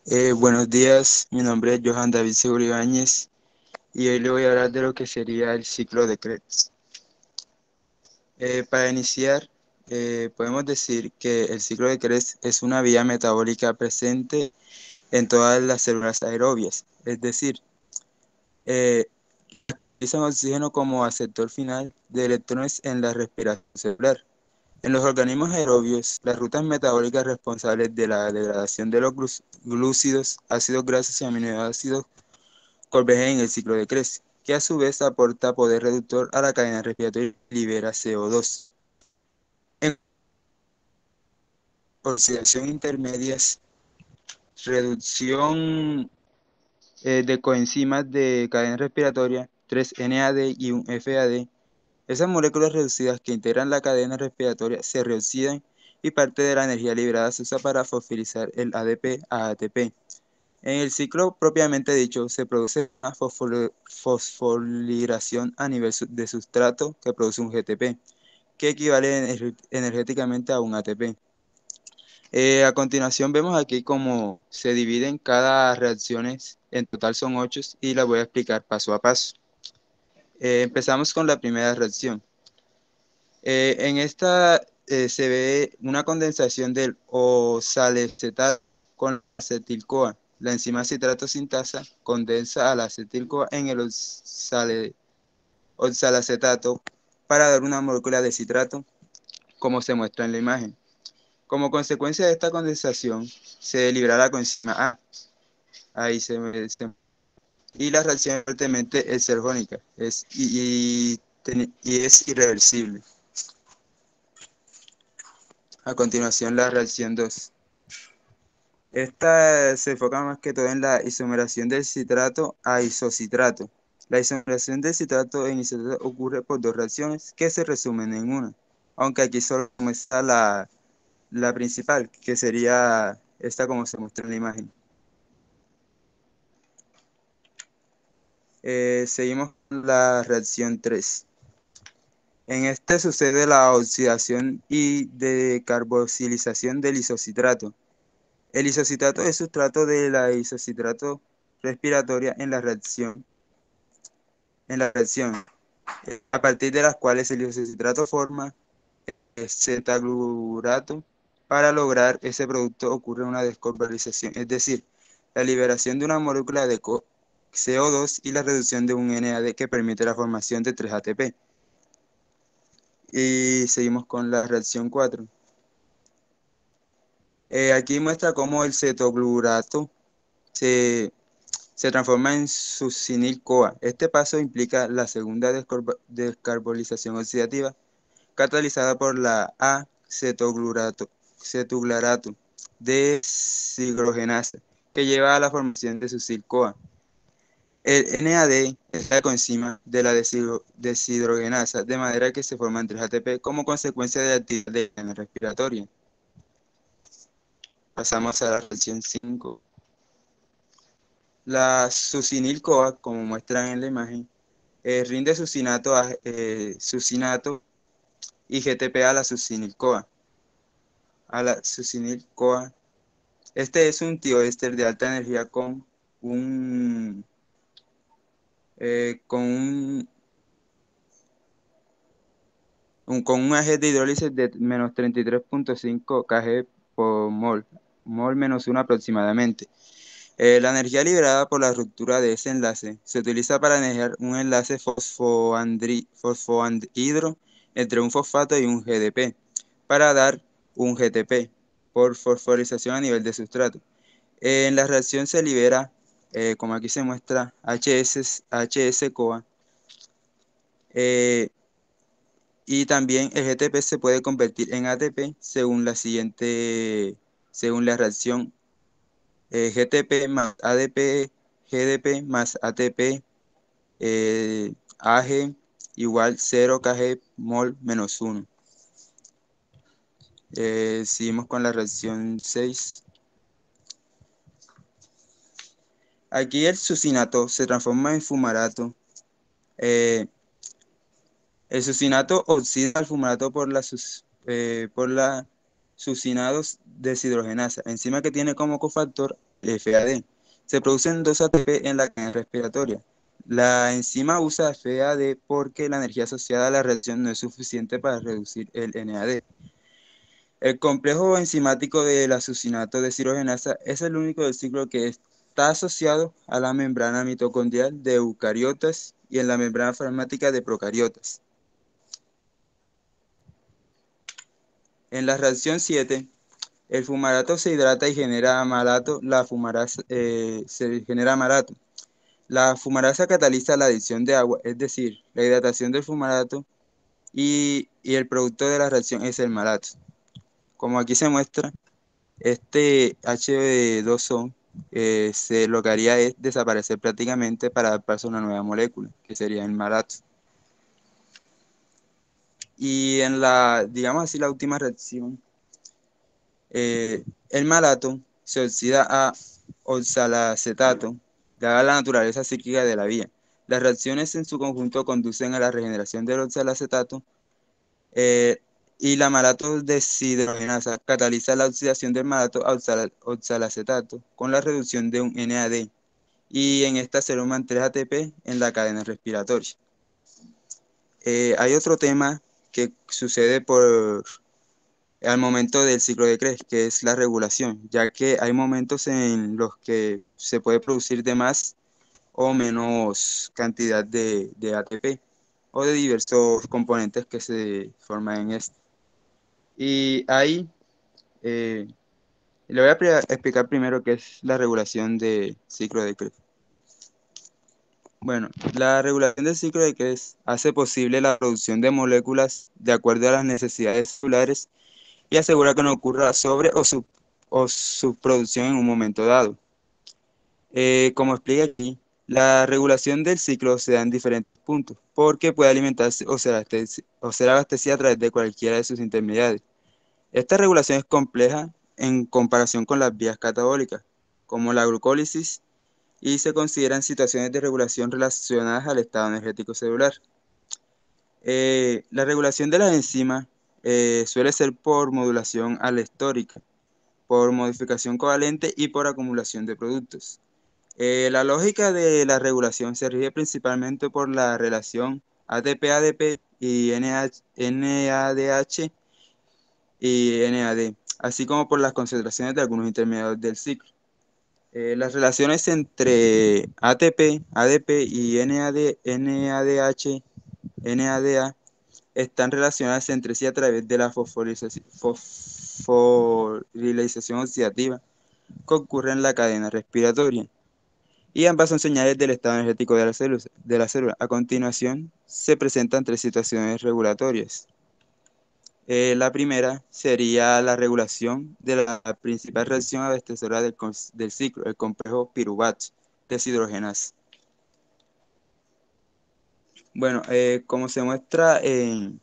Buenos días, mi nombre es Johan David Seguro Ibáñez y hoy le voy a hablar de lo que sería el ciclo de Krebs. Para iniciar, podemos decir que el ciclo de Krebs es una vía metabólica presente en todas las células aerobias, es decir, eh, utilizan oxígeno como aceptor final de electrones en la respiración celular. En los organismos aerobios, las rutas metabólicas responsables de la degradación de los glúcidos, ácidos grasos y aminoácidos convergen en el ciclo de Krebs, que a su vez aporta poder reductor a la cadena respiratoria y libera CO2. En oxidación intermedias, reducción de coenzimas de cadena respiratoria, 3-NAD y un FAD, esas moléculas reducidas que integran la cadena respiratoria se reoxidan y parte de la energía liberada se usa para fosforilizar el ADP a ATP. En el ciclo propiamente dicho, se produce una fosforilación a nivel de sustrato que produce un GTP, que equivale energéticamente a un ATP. A continuación vemos aquí cómo se dividen cada reacciones, en total son 8 y las voy a explicar paso a paso. Empezamos con la primera reacción. En esta se ve una condensación del osalacetato con acetil-CoA. La enzima citrato sintasa condensa a la acetil-CoA en el oxalacetato para dar una molécula de citrato, como se muestra en la imagen. Como consecuencia de esta condensación, se libera la coenzima A. Ahí y la reacción es fuertemente exergónica y es irreversible. A continuación, la reacción 2. Esta se enfoca más que todo en la isomeración del citrato a isocitrato. La isomeración del citrato en isocitrato ocurre por dos reacciones que se resumen en una, aunque aquí solo muestra la principal, que sería esta como se muestra en la imagen. Seguimos con la reacción 3. En este sucede la oxidación y decarboxilización del isocitrato. El isocitrato es sustrato de la isocitrato respiratoria en la reacción, a partir de las cuales el isocitrato forma Z-glurato. Para lograr ese producto ocurre una descarbonización, es decir, la liberación de una molécula de CO2 y la reducción de un NAD que permite la formación de 3 ATP. Y seguimos con la reacción 4. Aquí muestra cómo el cetoglurato se transforma en succinil-CoA. Este paso implica la segunda descarbonización oxidativa catalizada por la cetoglurato deshidrogenasa, que lleva a la formación de succinil-CoA. El NAD es la coenzima de la deshidrogenasa, de manera que se forman 3 ATP como consecuencia de la actividad de la cadena respiratoria. Pasamos a la reacción 5. La succinil-CoA, como muestran en la imagen, rinde succinato y GTP a la succinil-CoA. Este es un tioéster de alta energía un, con con un AG de hidrólisis de menos 33.5 kg por mol menos 1 aproximadamente. La energía liberada por la ruptura de ese enlace se utiliza para energizar un enlace fosfoanhidro entre un fosfato y un GDP para dar un GTP por fosforilación a nivel de sustrato. En la reacción se libera, como aquí se muestra, HS-CoA, y también el GTP se puede convertir en ATP según la reacción GTP más ADP, GDP más ATP, AG igual 0 kg mol menos 1. Seguimos con la reacción 6. Aquí el succinato se transforma en fumarato. El succinato oxida al fumarato por la succinados deshidrogenasa, enzima que tiene como cofactor FAD. Se producen 2 ATP en la cadena respiratoria. La enzima usa FAD porque la energía asociada a la reacción no es suficiente para reducir el NAD. El complejo enzimático de la succinato deshidrogenasa es el único del ciclo que está asociado a la membrana mitocondrial de eucariotas y en la membrana plasmática de procariotas. En la reacción 7, el fumarato se hidrata y genera malato. Se genera malato. La fumarasa cataliza la adición de agua, es decir, la hidratación del fumarato y el producto de la reacción es el malato. Como aquí se muestra, este H2O lo que haría es desaparecer prácticamente para adaptarse a una nueva molécula, que sería el malato. Y en la, digamos así, la última reacción, el malato se oxida a oxalacetato, dada la naturaleza cíclica de la vía. Las reacciones en su conjunto conducen a la regeneración del oxalacetato eh, y la malato deshidrogenasa cataliza la oxidación del malato a oxalacetato con la reducción de un NAD y en esta se forman 3 ATP en la cadena respiratoria. Hay otro tema que sucede al momento del ciclo de Krebs, que es la regulación, ya que hay momentos en los que se puede producir de más o menos cantidad de ATP o de diversos componentes que se forman en este. Y ahí eh, le voy a explicar primero qué es la regulación de ciclo de Krebs. Bueno, la regulación del ciclo de Krebs hace posible la producción de moléculas de acuerdo a las necesidades celulares y asegura que no ocurra o subproducción en un momento dado. Como explica aquí, la regulación del ciclo se da en diferentes puntos, porque puede alimentarse o ser abastecida a través de cualquiera de sus intermediarios. Esta regulación es compleja en comparación con las vías catabólicas, como la glucólisis, y se consideran situaciones de regulación relacionadas al estado energético celular. La regulación de las enzimas suele ser por modulación alestórica, por modificación covalente y por acumulación de productos. La lógica de la regulación se rige principalmente por la relación ATP-ADP y NADH y NAD, así como por las concentraciones de algunos intermediarios del ciclo. Las relaciones entre ATP, ADP y NADH, NADA están relacionadas entre sí a través de la fosforilización oxidativa que ocurre en la cadena respiratoria. Y ambas son señales del estado energético de la célula. A continuación, se presentan 3 situaciones regulatorias. La primera sería la regulación de la principal reacción abastecedora del ciclo, el complejo piruvato deshidrogenasa. Bueno, como se muestra en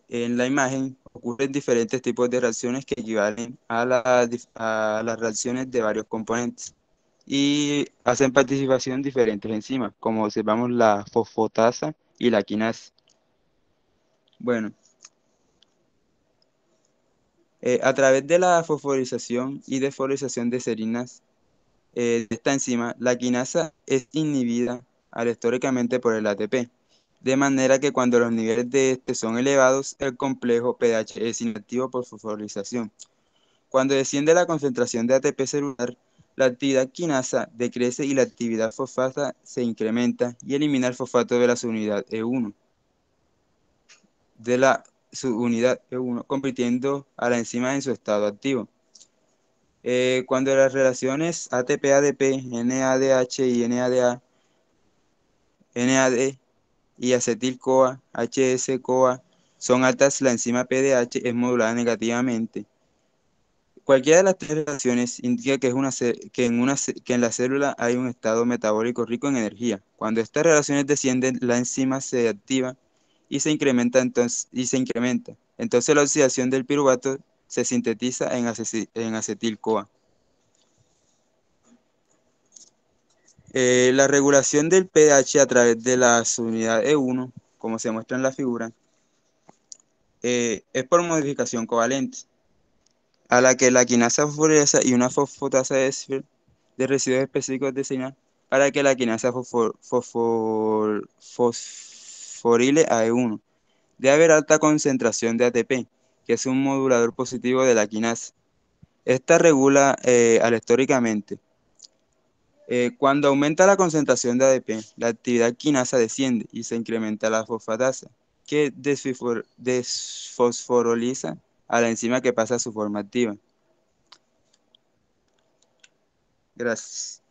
la imagen, ocurren diferentes tipos de reacciones que equivalen a las reacciones de varios componentes y hacen participación diferentes enzimas, como observamos la fosfatasa y la quinasa. Bueno, a través de la fosforización y desfosforización de serinas de esta enzima, la quinasa es inhibida alestóricamente por el ATP, de manera que cuando los niveles de este son elevados, el complejo pH es inactivo por fosforización. Cuando desciende la concentración de ATP celular, la actividad quinasa decrece y la actividad fosfata se incrementa y elimina el fosfato de la subunidad E1, convirtiendo a la enzima en su estado activo. Cuando las relaciones ATP-ADP, NADH y NAD y acetil-CoA, HS-CoA son altas, la enzima PDH es modulada negativamente. Cualquiera de las 3 relaciones indica que en la célula hay un estado metabólico rico en energía. Cuando estas relaciones descienden, la enzima se activa y se incrementa. Entonces la oxidación del piruvato se sintetiza en acetil-CoA. La regulación del pH a través de la subunidad E1, como se muestra en la figura, es por modificación covalente. a la que la quinasa fosforilasa y una fosfatasa de residuos específicos designados para que la quinasa fosforile AE1. Debe haber alta concentración de ATP, que es un modulador positivo de la quinasa. Esta regula alestóricamente. Cuando aumenta la concentración de ADP, la actividad quinasa desciende y se incrementa la fosfatasa, que desfosforiliza a la enzima que pasa a su forma activa. Gracias.